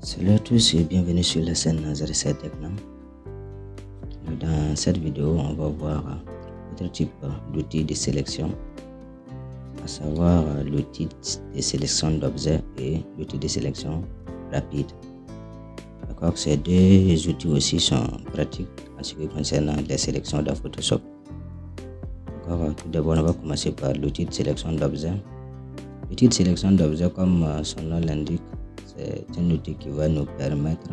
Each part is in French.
Salut à tous et bienvenue sur la chaîne 07 Techno. Dans cette vidéo, on va voir autre type d'outils de sélection, à savoir l'outil de sélection d'objets et l'outil de sélection rapide. D'accord, ces deux outils aussi sont pratiques en ce qui concerne les sélections de Photoshop. D'accord, tout d'abord, on va commencer par l'outil de sélection d'objets. L'outil de sélection d'objets, comme son nom l'indique, c'est un outil qui va nous permettre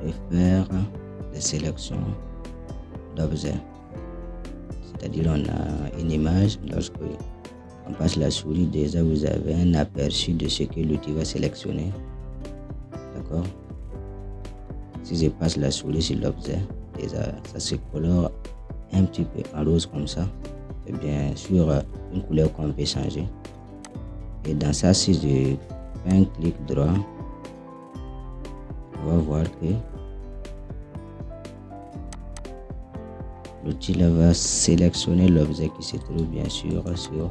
de faire des sélections d'objets. C'est-à-dire, on a une image, lorsque on passe la souris, déjà vous avez un aperçu de ce que l'outil va sélectionner. D'accord? Si je passe la souris sur l'objet, déjà ça se colore un petit peu en rose comme ça. C'est bien sûr une couleur qu'on peut changer. Et dans ça, si je fais un clic droit, on va voir que l'outil là va sélectionner l'objet qui se trouve bien sûr sur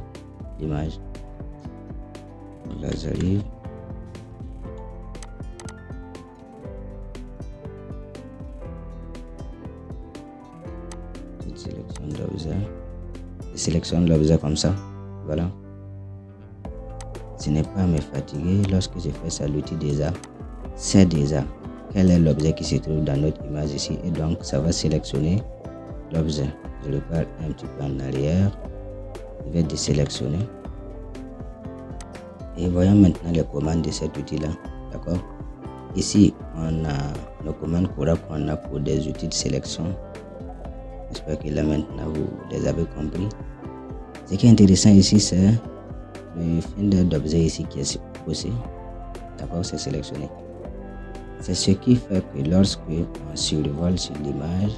l'image. Là j'arrive. Sélectionne l'objet comme ça. Voilà. Ce n'est pas à me fatiguer lorsque je fais ça. L'outil déjà sait déjà quel est l'objet qui se trouve dans notre image ici, et donc ça va sélectionner l'objet. Je repars un petit peu en arrière, je vais désélectionner et voyons maintenant les commandes de cet outil là. D'accord, ici on a nos commandes qu'on a pour des outils de sélection. J'espère que là maintenant vous les avez compris. Ce qui est intéressant ici, c'est le finder d'objet ici qui est posé. D'accord, c'est sélectionné. C'est ce qui fait que lorsque on survole sur l'image,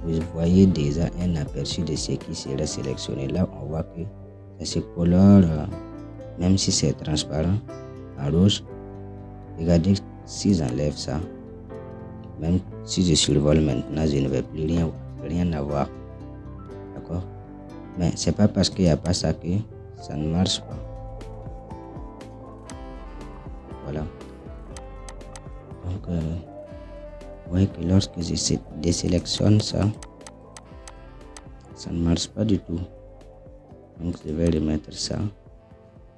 vous voyez déjà un aperçu de ce qui sera sélectionné. Là, on voit que ça se colore, même si c'est transparent, en rouge. Regardez, si j'enlève ça, même si je survole maintenant, je ne vais plus rien avoir. D'accord? Mais c'est pas parce qu'il n'y a pas ça que ça ne marche pas. Voilà. Donc, vous voyez que lorsque je désélectionne ça, ça ne marche pas du tout. Donc, je vais remettre ça.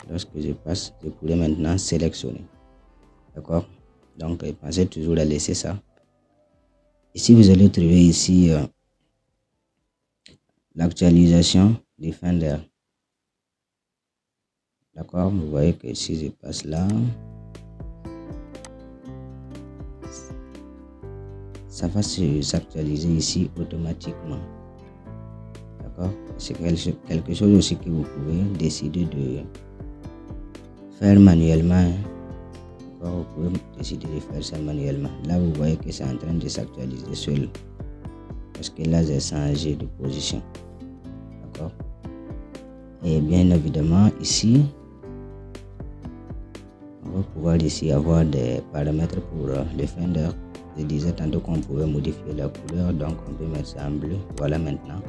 Lorsque je passe, je pourrais maintenant sélectionner. D'accord? Donc, pensez toujours à laisser ça. Ici, vous allez trouver ici l'actualisation du Finder. D'accord? Vous voyez que si je passe là, ça va s'actualiser ici automatiquement. D'accord? C'est quelque chose aussi que vous pouvez décider de faire manuellement. D'accord? Vous pouvez décider de faire ça manuellement. Là, vous voyez que c'est en train de s'actualiser seul. Parce que là, j'ai changé de position. D'accord? Et bien évidemment, ici, on va pouvoir ici avoir des paramètres pour le Finder. Je disais tantôt qu'on pouvait modifier la couleur, donc on peut mettre ça en bleu. Voilà maintenant.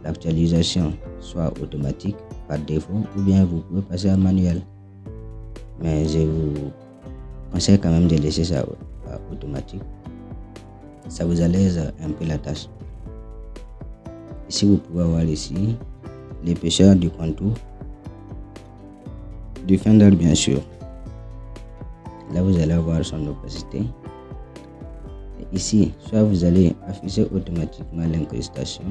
L'actualisation soit automatique par défaut, ou bien vous pouvez passer à manuel. Mais je vous conseille quand même de laisser ça automatique. Ça vous allège un peu la tâche. Ici, vous pouvez voir ici l'épaisseur du contour du Finder, bien sûr. Là, vous allez voir son opacité. Et ici, soit vous allez afficher automatiquement l'incrustation.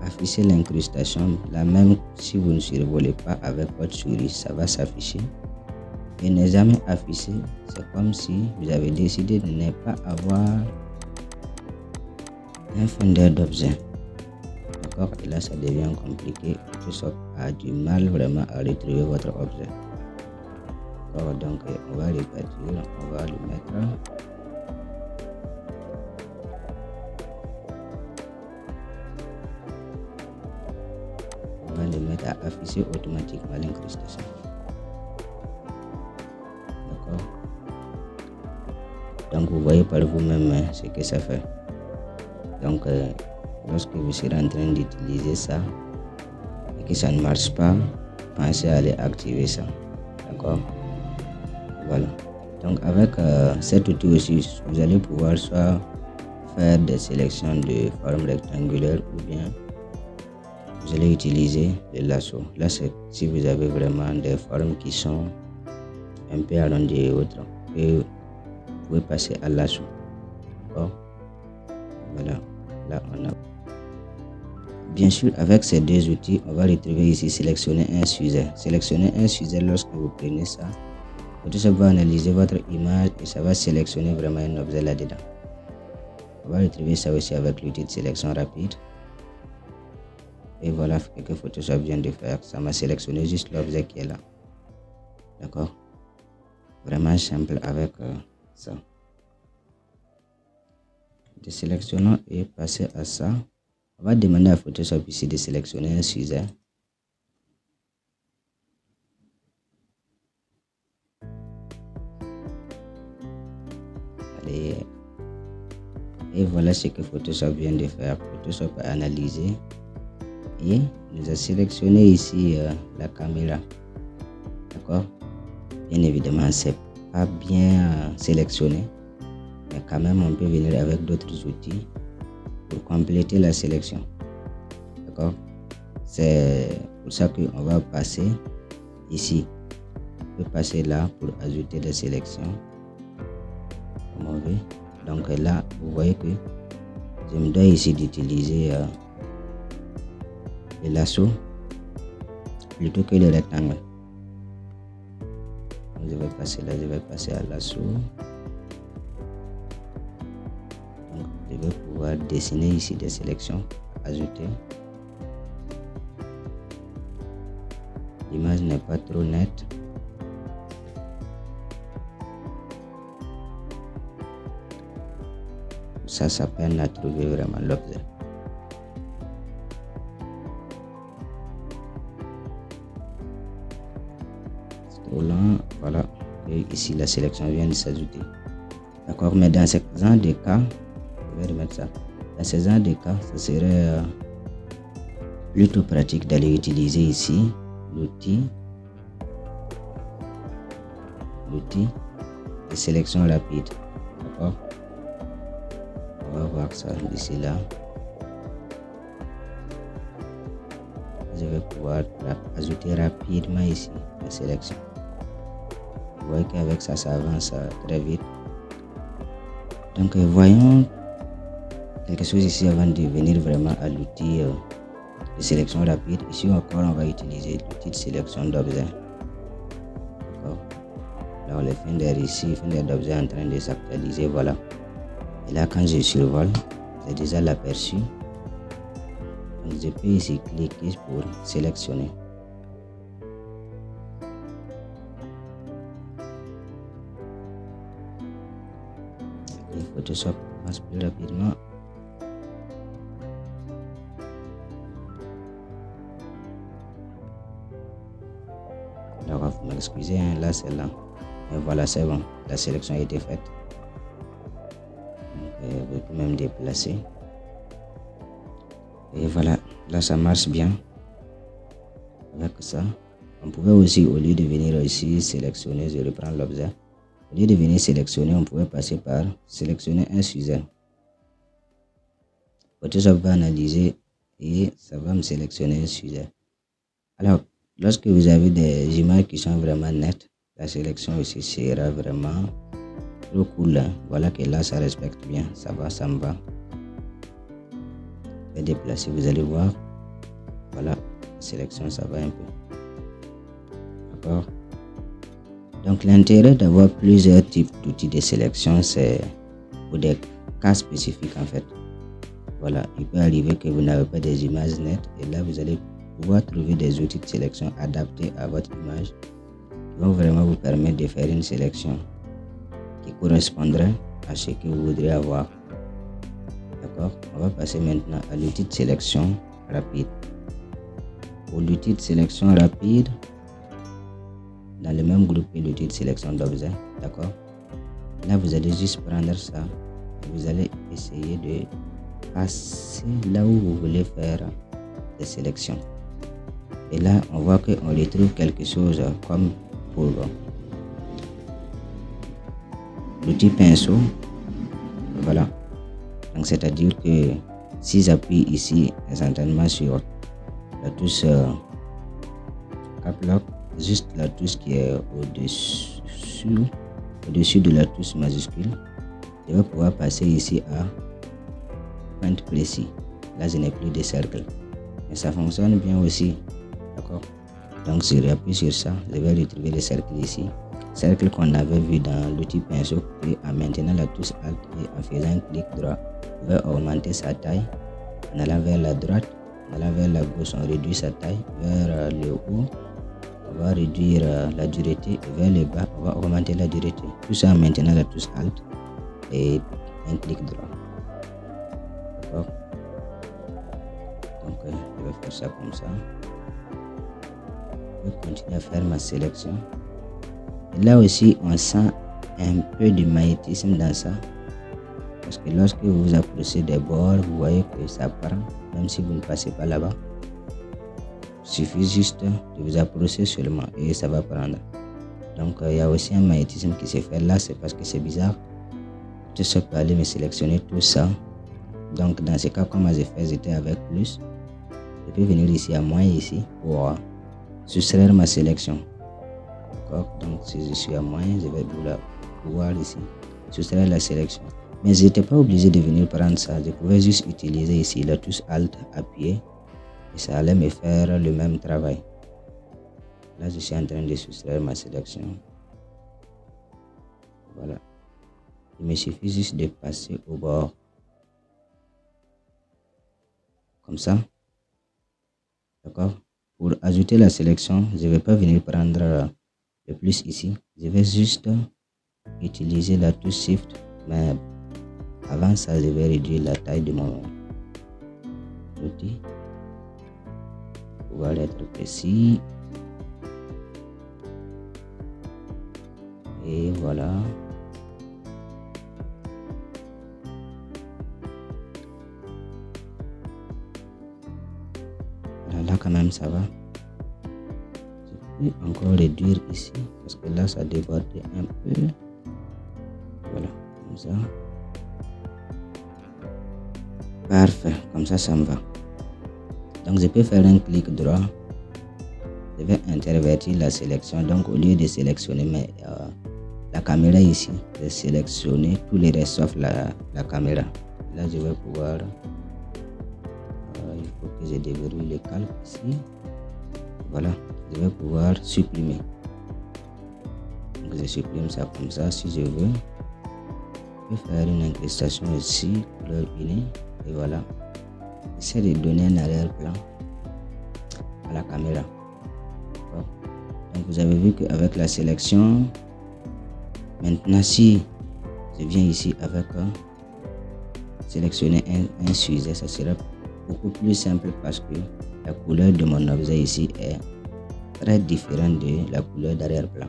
Afficher l'incrustation, là même si vous ne survolez pas avec votre souris, ça va s'afficher. Et ne jamais afficher, c'est comme si vous avez décidé de ne pas avoir un Finder d'objet. D'accord? Et là, ça devient compliqué. Photoshop a du mal vraiment à retrouver votre objet. D'accord? Donc, on va répartir, on va le mettre. On va le mettre à afficher automatiquement l'incrustation. D'accord? Donc, vous voyez par vous-même ce que ça fait. Donc, lorsque vous serez en train d'utiliser ça et que ça ne marche pas, pensez à aller activer ça. D'accord? Voilà. Donc avec cet outil aussi, vous allez pouvoir soit faire des sélections de forme rectangulaire ou bien vous allez utiliser le lasso. Là, c'est si vous avez vraiment des formes qui sont un peu arrondies et autres, et vous pouvez passer à lasso. D'accord? Voilà. Là, on a. Bien sûr, avec ces deux outils, on va retrouver ici sélectionner un sujet. Sélectionner un sujet, lorsque vous prenez ça, Photoshop va analyser votre image et ça va sélectionner vraiment un objet là-dedans. On va retrouver ça aussi avec l'outil de sélection rapide. Et voilà ce que Photoshop vient de faire. Ça m'a sélectionné juste l'objet qui est là. D'accord? Vraiment simple avec ça. De sélectionnons et passer à ça. On va demander à Photoshop ici de sélectionner un sujet. Allez. Et voilà ce que Photoshop vient de faire. Photoshop a analysé et nous a sélectionné ici la caméra. D'accord? Bien évidemment, c'est pas bien sélectionné, mais quand même on peut venir avec d'autres outils pour compléter la sélection. D'accord? C'est pour ça qu'on va passer ici. On peut passer là pour ajouter des sélections comme on veut. Donc là, vous voyez que je me dois ici d'utiliser le lasso plutôt que le rectangle. Je vais passer là, je vais passer à lasso. Donc, je vais pouvoir dessiner ici des sélections, ajouter. L'image n'est pas trop nette. Ça peine à trouver vraiment l'objet. C'est trop lent, voilà. Et ici, la sélection vient de s'ajouter. D'accord, mais dans ce genre de cas, je vais remettre ça. Dans ce genre de cas, ça serait plutôt pratique d'aller utiliser ici l'outil de sélection rapide. D'accord? On va voir ça d'ici là. Je vais pouvoir ajouter rapidement ici la sélection. Vous voyez qu'avec ça, ça avance très vite. Donc voyons quelque chose ici avant de venir vraiment à l'outil de sélection rapide. Ici encore, on va utiliser l'outil de sélection d'objets. D'accord? Là, on les fait ici, fin d'objet en train de s'actualiser. Voilà. Et là, quand je survole, j'ai déjà l'aperçu. Donc, je peux ici cliquer pour sélectionner. Et Photoshop passe plus rapidement. Alors, vous m'excusez, hein, là c'est là. Et voilà, c'est bon. La sélection a été faite. Vous pouvez même déplacer. Et voilà, là ça marche bien. Avec ça, on pouvait aussi, au lieu de venir ici sélectionner, je reprends l'objet. Au lieu de venir sélectionner, on pouvait passer par sélectionner un sujet. Photoshop va analyser et ça va me sélectionner un sujet. Alors, lorsque vous avez des images qui sont vraiment nettes, la sélection aussi sera vraiment trop cool. Hein. Voilà que là, ça respecte bien. Ça va, ça me va. Je vais déplacer, vous allez voir. Voilà, la sélection, ça va un peu. D'accord? Donc, l'intérêt d'avoir plusieurs types d'outils de sélection, c'est pour des cas spécifiques en fait. Voilà, il peut arriver que vous n'avez pas des images nettes et là, vous allez pouvoir trouver des outils de sélection adaptés à votre image qui vont vraiment vous permettre de faire une sélection qui correspondrait à ce que vous voudriez avoir. D'accord? On va passer maintenant à l'outil de sélection rapide. Pour l'outil de sélection rapide, dans le même groupe que l'outil de sélection d'objets, d'accord? Là, vous allez juste prendre ça et vous allez essayer de passer là où vous voulez faire des sélections. Et là, on voit qu'on retrouve quelque chose comme pour l'outil pinceau. Voilà. Donc c'est-à-dire que si j'appuie ici instantanément sur la touche Cap Lock, juste la touche qui est au-dessus de la touche majuscule, je vais pouvoir passer ici à point précis. Là, je n'ai plus de cercle. Mais ça fonctionne bien aussi. D'accord? Donc, si je appuie sur ça, je vais retrouver le cercle ici. Cercle qu'on avait vu dans l'outil pinceau. Et en maintenant la touche Alt et en faisant un clic droit, on va augmenter sa taille. En allant vers la droite, en allant vers la gauche, on réduit sa taille. Vers le haut, on va réduire la dureté. Et vers le bas, on va augmenter la dureté. Tout ça en maintenant la touche Alt et un clic droit. D'accord? Donc, je vais faire ça comme ça. Je vais continuer à faire ma sélection. Et là aussi, on sent un peu de magnétisme dans ça. Parce que lorsque vous vous approchez des bords, vous voyez que ça prend, même si vous ne passez pas là-bas. Il suffit juste de vous approcher seulement et ça va prendre. Donc, il y a aussi un magnétisme qui se fait là, c'est parce que c'est bizarre. Je sais pas aller me sélectionner tout ça. Donc, dans ce cas, comme j'ai fait, j'étais avec plus. Je peux venir ici à moins ici pour soustraire ma sélection. D'accord? Donc, si je suis à moins, je vais pouvoir ici soustraire la sélection. Mais je n'étais pas obligé de venir prendre ça. Je pouvais juste utiliser ici la touche Alt, appuyer, et ça allait me faire le même travail. Là, je suis en train de soustraire ma sélection. Voilà. Il me suffit juste de passer au bord. Comme ça. D'accord? Pour ajouter la sélection, je ne vais pas venir prendre le plus ici. Je vais juste utiliser la touche Shift. Mais avant ça, je vais réduire la taille de mon outil pour pouvoir être précis. Et voilà. Là quand même ça va. Je peux encore réduire ici parce que là ça déborde un peu. Voilà, comme ça. Parfait, comme ça me va. Donc je peux faire un clic droit. Je vais intervertir la sélection. Donc au lieu de sélectionner la caméra ici, je vais sélectionner tous les restes sauf la caméra. Là je vais pouvoir, il faut que je déverrouille le calque ici. Voilà, je vais pouvoir supprimer. Donc je supprime ça comme ça si je veux. Je vais faire une incrustation ici, couleur unie. Et voilà. J'essaie de donner un arrière-plan à la caméra. Donc vous avez vu qu'avec la sélection, maintenant si je viens ici avec sélectionner un sujet, ça sera beaucoup plus simple parce que la couleur de mon objet ici est très différente de la couleur d'arrière-plan.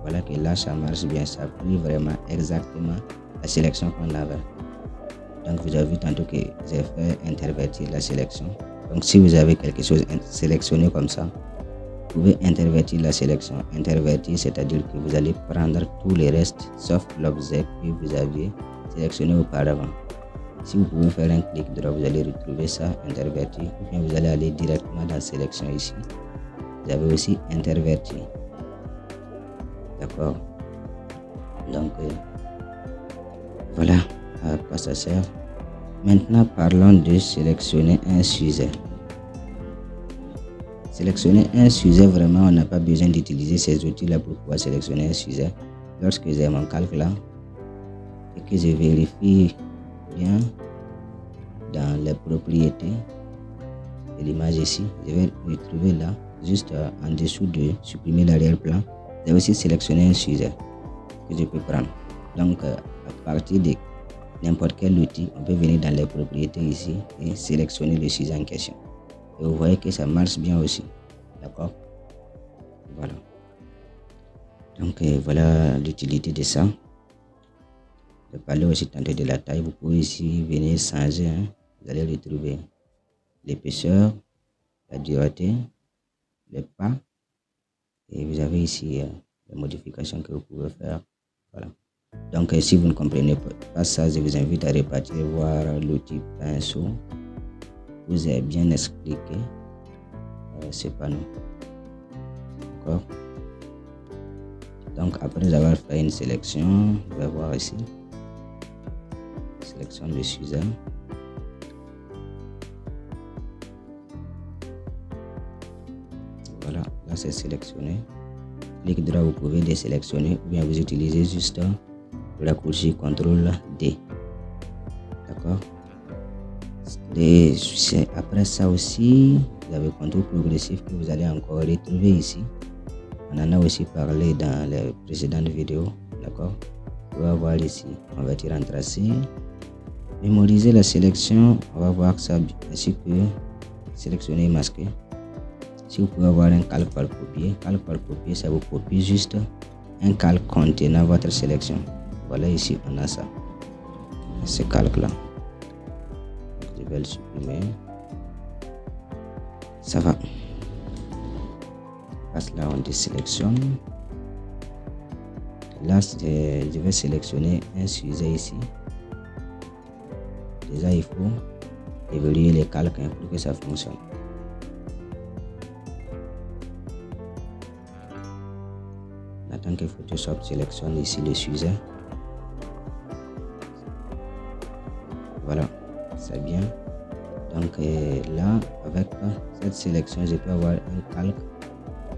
Voilà que là ça marche bien, ça a pris vraiment exactement la sélection qu'on avait. Donc vous avez vu tantôt que j'ai fait intervertir la sélection. Donc si vous avez quelque chose sélectionné comme ça, vous pouvez intervertir la sélection. Intervertir, c'est-à-dire que vous allez prendre tous les restes sauf l'objet que vous aviez sélectionné auparavant. Si vous pouvez faire un clic droit, vous allez retrouver ça, intervertir, ou bien vous allez aller directement dans la sélection ici. Vous avez aussi interverti. D'accord? Donc voilà à quoi ça sert. Maintenant parlons de sélectionner un sujet. Sélectionner un sujet, vraiment on n'a pas besoin d'utiliser ces outils là pour pouvoir sélectionner un sujet. Lorsque j'ai mon calque là et que je vérifie bien dans les propriétés de l'image ici, je vais retrouver là juste en dessous de supprimer l'arrière-plan. J'ai aussi sélectionné un sujet que je peux prendre. Donc à partir de n'importe quel outil, on peut venir dans les propriétés ici et sélectionner le sujet en question. Et vous voyez que ça marche bien aussi. D'accord? Voilà. Donc voilà l'utilité de ça. Je parlais aussi tantôt de la taille. Vous pouvez ici venir changer. Vous allez retrouver l'épaisseur, la dureté, les pas. Et vous avez ici les modifications que vous pouvez faire. Voilà. Donc si vous ne comprenez pas ça, je vous invite à repartir voir l'outil pinceau. Vous avez bien expliqué ce panneau. D'accord? Donc après avoir fait une sélection, je vais voir ici. Sélection de Suza. Voilà, là c'est sélectionné. Clic droit, vous pouvez désélectionner ou bien vous utilisez juste le raccourci CTRL D. D'accord? Et après ça aussi, vous avez contrôle progressif que vous allez encore retrouver ici. On en a aussi parlé dans les précédentes vidéos. D'accord? On va voir ici, convertir en tracé. Mémoriser la sélection, on va voir ça ainsi que sélectionner et masquer. Si vous pouvez avoir un calque par copier, ça vous copie juste un calque contenant votre sélection. Voilà, ici on a ça, ce calque là. Je vais le supprimer. Ça va. Parce là on désélectionne. Là je vais sélectionner un sujet ici. Déjà il faut évaluer les calques pour que ça fonctionne. Attends que Photoshop sélectionne ici le sujet. Voilà, c'est bien. Donc là, avec cette sélection, je peux avoir un calque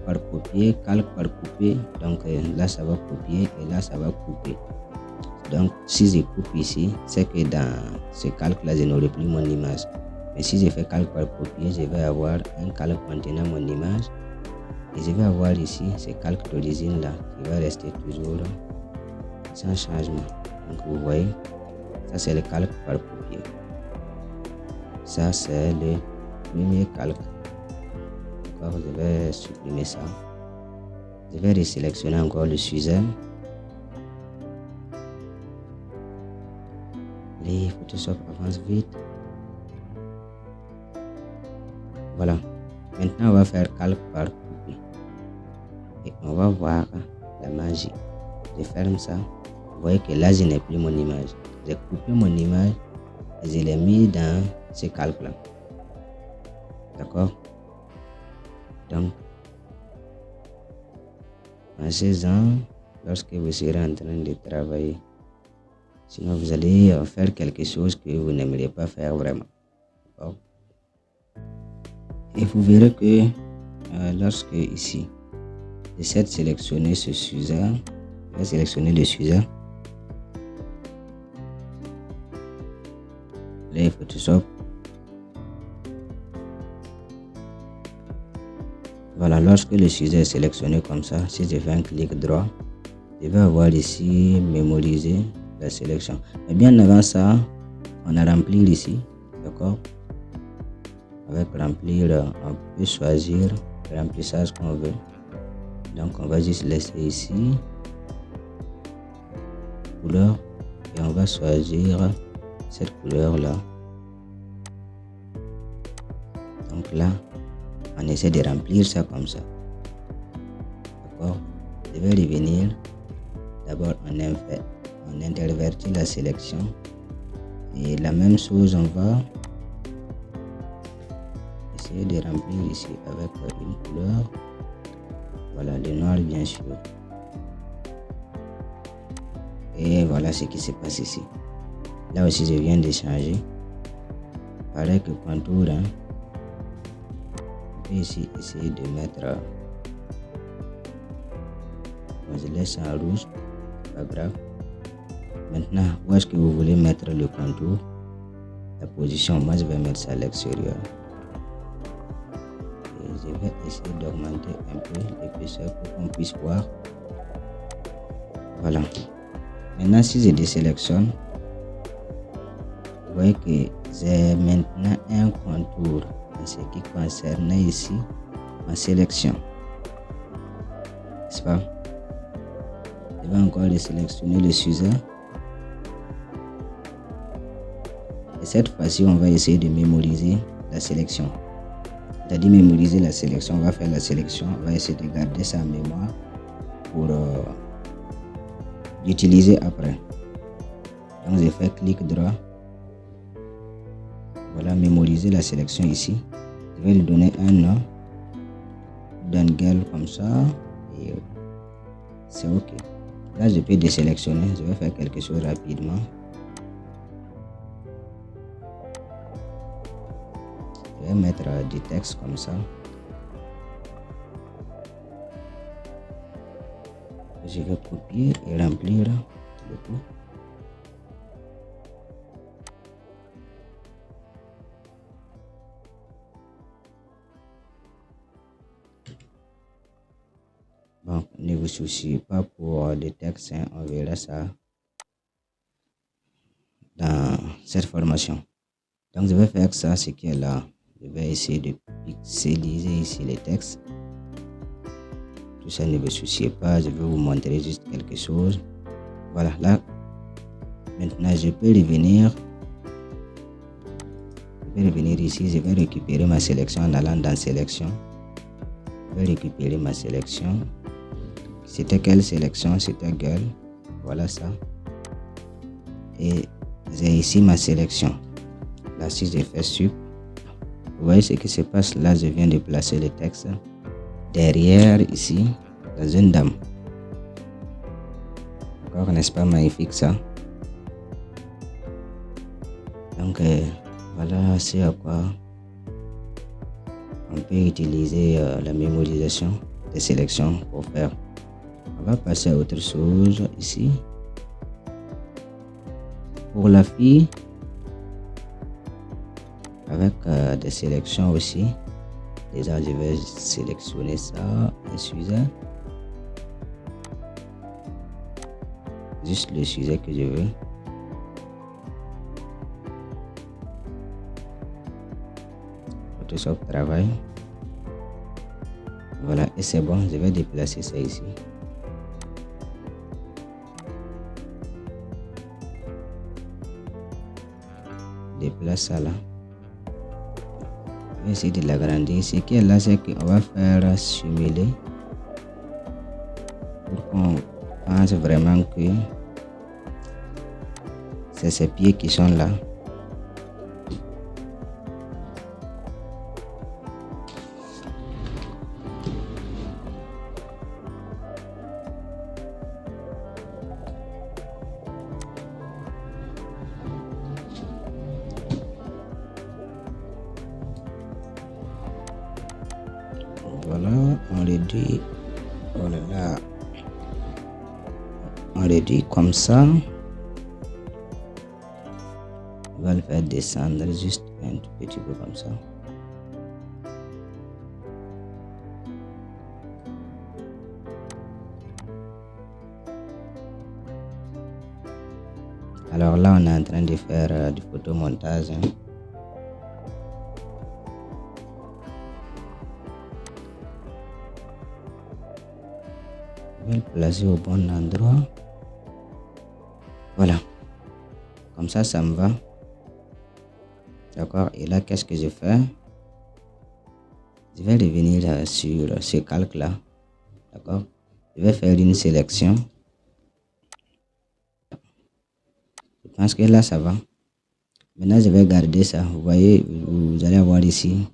par copier, calque par couper. Donc là, ça va copier et là, ça va couper. Donc si je coupe ici, c'est que dans ce calque-là, je n'aurai plus mon image. Mais si je fais calque par copier, je vais avoir un calque contenant mon image. Et je vais avoir ici ce calque d'origine là qui va rester toujours sans changement. Donc vous voyez, ça c'est le calque par copier. Ça c'est le premier calque. D'accord, je vais supprimer ça. Je vais resélectionner encore le sujet. Les Photoshop avance vite. Voilà. Maintenant on va faire calque par couper. Et on va voir la magie. Je ferme ça. Vous voyez que là je n'ai plus mon image. J'ai coupé mon image et je l'ai mis dans ce calque là. D'accord? Donc pensez-en lorsque vous serez en train de travailler. Sinon vous allez faire quelque chose que vous n'aimeriez pas faire vraiment. D'accord? Et vous verrez que lorsque ici j'essaie de sélectionner ce sujet, je vais sélectionner le sujet. Les Photoshop. Voilà, lorsque le sujet est sélectionné comme ça, si je fais un clic droit, je vais avoir ici mémoriser la sélection. Mais bien avant ça, on a remplir ici, d'accord? Avec remplir, on peut choisir le remplissage qu'on veut. Donc on va juste laisser ici couleur et on va choisir cette couleur là. Donc là on essaie de remplir ça comme ça. D'accord? Je vais revenir. D'abord on intervertit la sélection et la même chose on va essayer de remplir ici avec une couleur. Voilà, le noir bien sûr. Et voilà ce qui se passe ici. Là aussi je viens de changer. Pareil que contour. On peut ici essayer de mettre. Je laisse en rouge. Pas grave. Maintenant, où est-ce que vous voulez mettre le contour? La position, moi je vais mettre ça à l'extérieur. Je vais essayer d'augmenter un peu l'épaisseur pour qu'on puisse voir. Voilà. Maintenant, si je désélectionne, vous voyez que j'ai maintenant un contour en ce qui concerne ici ma sélection. N'est-ce pas? Je vais encore désélectionner le sujet. Et cette fois-ci, on va essayer de mémoriser la sélection. C'est-à-dire mémoriser la sélection, on va faire la sélection, on va essayer de garder ça en mémoire pour d'utiliser après. Donc je fais clic droit. Voilà, mémoriser la sélection ici. Je vais lui donner un nom d'Angel comme ça. Et c'est OK. Là, je peux désélectionner. Je vais faire quelque chose rapidement. Je vais mettre du texte comme ça. Je vais copier et remplir le tout. Bon, ne vous souciez pas pour des textes, hein, on verra ça dans cette formation. Donc, je vais faire ça, ce qui est là. Je vais essayer de pixeliser ici les textes. Tout ça, ne vous souciez pas, je vais vous montrer juste quelque chose. Voilà, là, maintenant, je peux revenir. Ici, je vais récupérer ma sélection en allant dans sélection. Je vais récupérer ma sélection. C'était quelle sélection? C'était girl. Voilà ça. Et j'ai ici ma sélection. Là, si je fais sup, vous voyez ce qui se passe là. Je viens de placer le texte derrière ici, dans une dame. D'accord, n'est-ce pas magnifique ça? Donc, voilà, c'est à quoi on peut utiliser la mémorisation des sélections pour faire. On va passer à autre chose ici. Pour la fille, avec des sélections aussi. Déjà, je vais sélectionner ça, un sujet. Juste le sujet que je veux. Photoshop travail. Voilà, et c'est bon, je vais déplacer ça ici. Déplace ça là. Je vais essayer de l'agrandir. Ce qui est là, c'est qu'on va faire simuler pour qu'on pense vraiment que c'est ces pieds qui sont là. Voilà, on réduit. Oh là là. On réduit comme ça. On va le faire descendre juste un tout petit peu comme ça. Alors là, on est en train de faire du photomontage. Je vais le placer au bon endroit. Voilà. Comme ça, ça me va. D'accord. Et là, qu'est-ce que je fais? Je vais revenir sur ce calque-là. D'accord. Je vais faire une sélection. Je pense que là, ça va. Maintenant, je vais garder ça. Vous voyez, vous allez avoir ici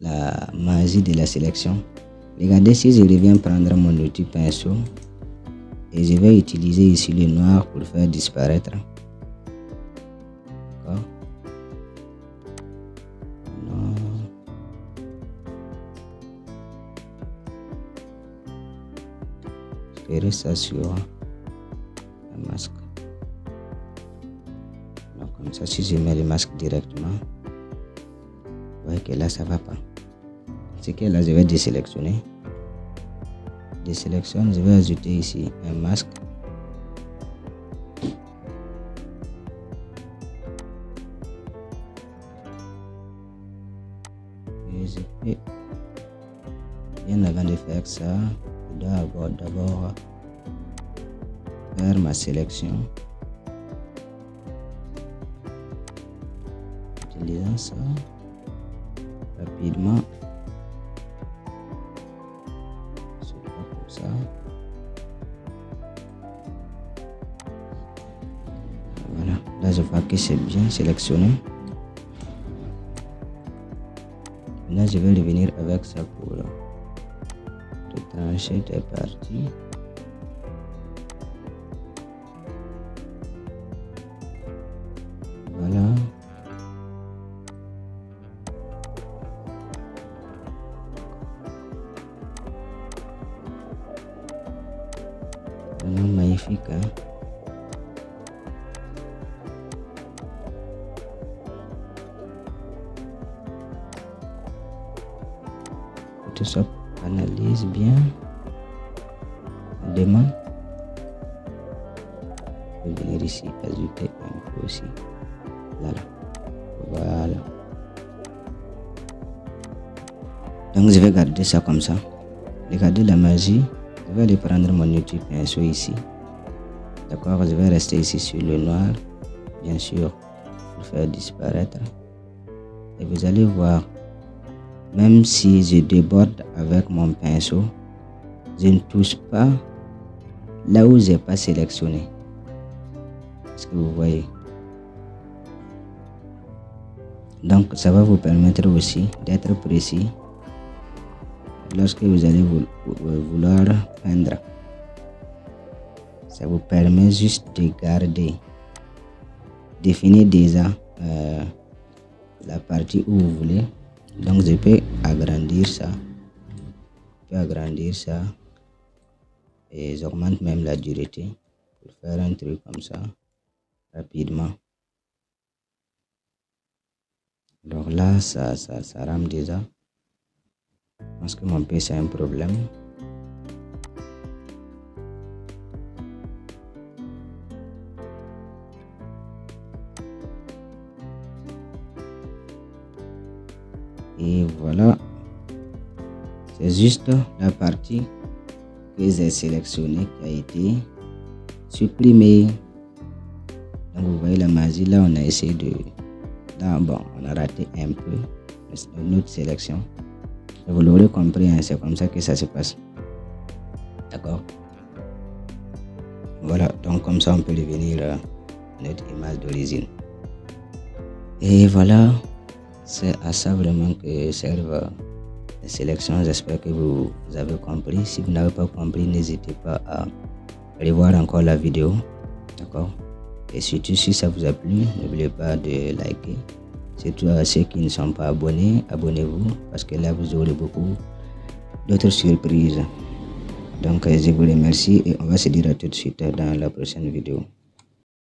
la magie de la sélection. Regardez, si je reviens prendre mon outil pinceau et je vais utiliser ici le noir pour faire disparaître. D'accord. Non. Je ferai ça sur le masque. Donc, comme ça, si je mets le masque directement, vous voyez que là, ça va pas. Ce que là, je vais désélectionner. Désélectionne, je vais ajouter ici un masque. Et je peux, bien avant de faire ça, je dois d'abord faire ma sélection. Utilisant ça rapidement. Ça. Là, je vois que c'est bien sélectionné. Maintenant, je vais revenir avec ça pour retrancher des parties. Voilà. Vraiment magnifique, hein? Photoshop analyse bien. On demande. Je vais venir ici, ajouter un peu aussi. Voilà. Donc je vais garder ça comme ça. Regardez la magie. Je vais aller prendre mon outil pinceau ici. D'accord, je vais rester ici sur le noir, bien sûr, pour faire disparaître. Et vous allez voir, même si je déborde avec mon pinceau, je ne touche pas là où je n'ai pas sélectionné. Est-ce que vous voyez? Donc ça va vous permettre aussi d'être précis lorsque vous allez vouloir peindre. Ça vous permet juste de garder, définir déjà la partie où vous voulez. Donc je peux agrandir ça. Et j'augmente même la dureté pour faire un truc comme ça rapidement. Alors là, ça rame déjà. Je pense que mon PC a un problème. Et voilà. C'est juste la partie que j'ai sélectionnée qui a été supprimée. Donc vous voyez la magie là, on a essayé de... Là, bon, on a raté un peu notre sélection. Et vous l'aurez compris, hein, c'est comme ça que ça se passe. D'accord? Voilà, donc comme ça on peut revenir à notre image d'origine. Et voilà, c'est à ça vraiment que servent les sélections. J'espère que vous avez compris. Si vous n'avez pas compris, n'hésitez pas à revoir encore la vidéo. D'accord? Et surtout, si ça vous a plu, n'oubliez pas de liker. Surtout à ceux qui ne sont pas abonnés, abonnez-vous parce que là, vous aurez beaucoup d'autres surprises. Donc, je vous remercie et on va se dire à tout de suite dans la prochaine vidéo.